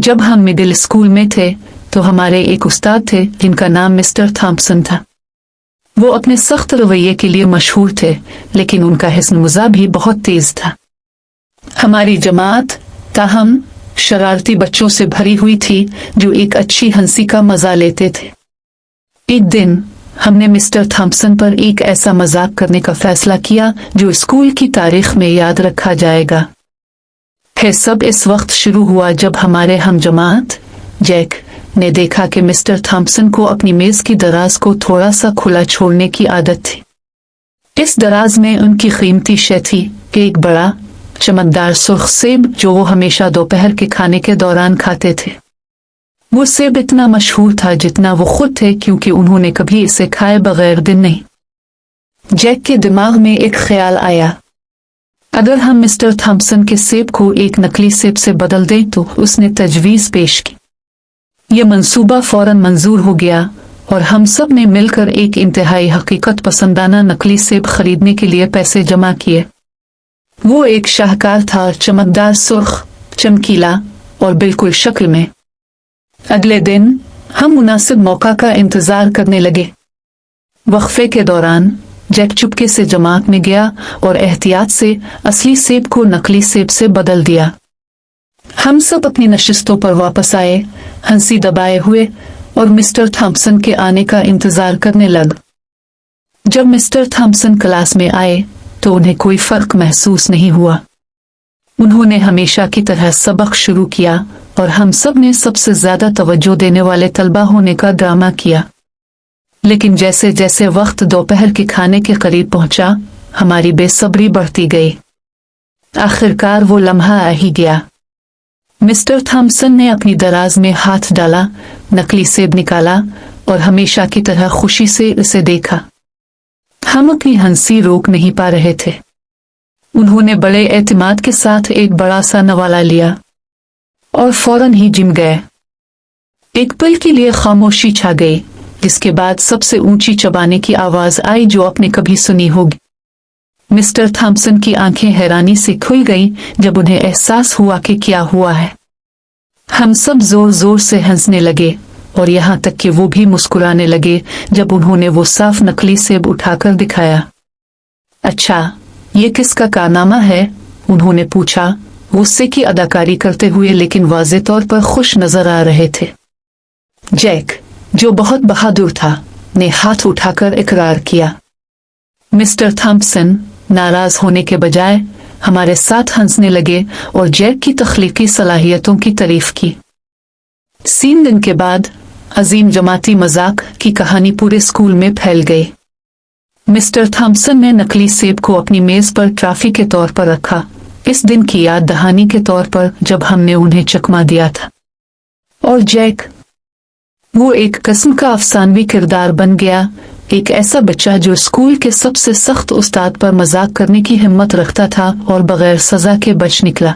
जब हम middle school में थे तो हमारे एक उस्ताद थे जिनका नाम मिस्टर थॉम्पसन था। वो अपने सख्त रवैये के लिए मशहूर थे, लेकिन उनका हिस्न मज़ा भी बहुत तेज था। हमारी जमात ताहम शरारती बच्चों से भरी हुई थी जो एक अच्छी हंसी का मजा लेते थे। एक दिन हमने मिस्टर थॉम्पसन पर एक ऐसा मजाक करने का फैसला किया जो स्कूल की तारीख में याद रखा जाएगा। है सब इस वक्त शुरू हुआ जब हमारे हम जमात जैक ने देखा कि मिस्टर थॉम्पसन को अपनी मेज की दराज को थोड़ा सा खुला छोड़ने की आदत थी। इस दराज में उनकी कीमती शय थी कि एक बड़ा चमकदार सुर्ख सेब जो वो हमेशा दोपहर के खाने के दौरान खाते थे। वो सेब इतना मशहूर था जितना वो खुद थे, क्योंकि उन्होंने कभी इसे खाए बगैर दिन नहीं। जैक के दिमाग में एक ख्याल आया, अगर हम मिस्टर थॉम्पसन के सेब को एक नकली सेब से बदल दें तो उसने तजवीज़ पेश की। यह मंसूबा फौरन मंजूर हो गया और हम सब ने मिलकर एक इंतहाई हकीकत पसंदाना नकली सेब खरीदने के लिए पैसे जमा किए। वो एक शाहकार था, चमकदार, सुर्ख, चमकीला और बिल्कुल शक्ल में। अगले दिन हम मुनासिब मौका का इंतजार करने लगे। वक्फे के दौरान जैक चुपके से जमात में गया और एहतियात से असली सेब को नकली सेब से बदल दिया। हम सब अपनी नशिस्तों पर वापस आए, हंसी दबाए हुए, और मिस्टर थॉम्पसन के आने का इंतजार करने लग। जब मिस्टर थॉम्पसन क्लास में आए तो उन्हें कोई फर्क महसूस नहीं हुआ। उन्होंने हमेशा की तरह सबक शुरू किया और हम सब ने सबसे ज्यादा तवज्जो देने वाले तलबा होने का ड्रामा किया। लेकिन जैसे जैसे वक्त दोपहर के खाने के करीब पहुंचा, हमारी बेसब्री बढ़ती गई। आखिरकार वो लम्हा आ ही गया। मिस्टर थॉम्पसन ने अपनी दराज में हाथ डाला, नकली सेब निकाला और हमेशा की तरह खुशी से उसे देखा। हम अपनी हंसी रोक नहीं पा रहे थे। उन्होंने बड़े एतमाद के साथ एक बड़ा सा नवाला लिया और फौरन ही जिम गए। एक पल के लिए खामोशी छा गई, जिसके बाद सबसे ऊंची चबाने की आवाज आई जो आपने कभी सुनी होगी। मिस्टर थॉम्पसन की आंखें हैरानी से खुल गईं जब उन्हें एहसास हुआ कि क्या हुआ है। हम सब जोर जोर से हंसने लगे और यहाँ तक कि वो भी मुस्कुराने लगे जब उन्होंने वो साफ नकली सेब उठाकर दिखाया। अच्छा, ये किसका कारनामा है? उन्होंने पूछा, गुस्से की अदाकारी करते हुए लेकिन वाज़े तौर पर खुश नजर आ रहे थे। जैक, जो बहुत बहादुर था, ने हाथ उठाकर इकरार किया। मिस्टर थॉम्पसन नाराज होने के बजाय हमारे साथ हंसने लगे और जैक की तख्लीकी सलाहियतों की तारीफ की। 3 दिन के बाद अजीम जमाती मजाक की कहानी पूरे स्कूल में फैल गई। मिस्टर थॉम्पसन ने नकली सेब को अपनी मेज पर ट्रॉफी के तौर पर रखा, इस दिन की याद दहानी के तौर पर जब हमने उन्हें चकमा दिया था। और जैक, वो एक किस्म का अफसानवी किरदार बन गया, एक ऐसा बच्चा जो स्कूल के सबसे सख्त उस्ताद पर मजाक करने की हिम्मत रखता था और बगैर सजा के बच निकला।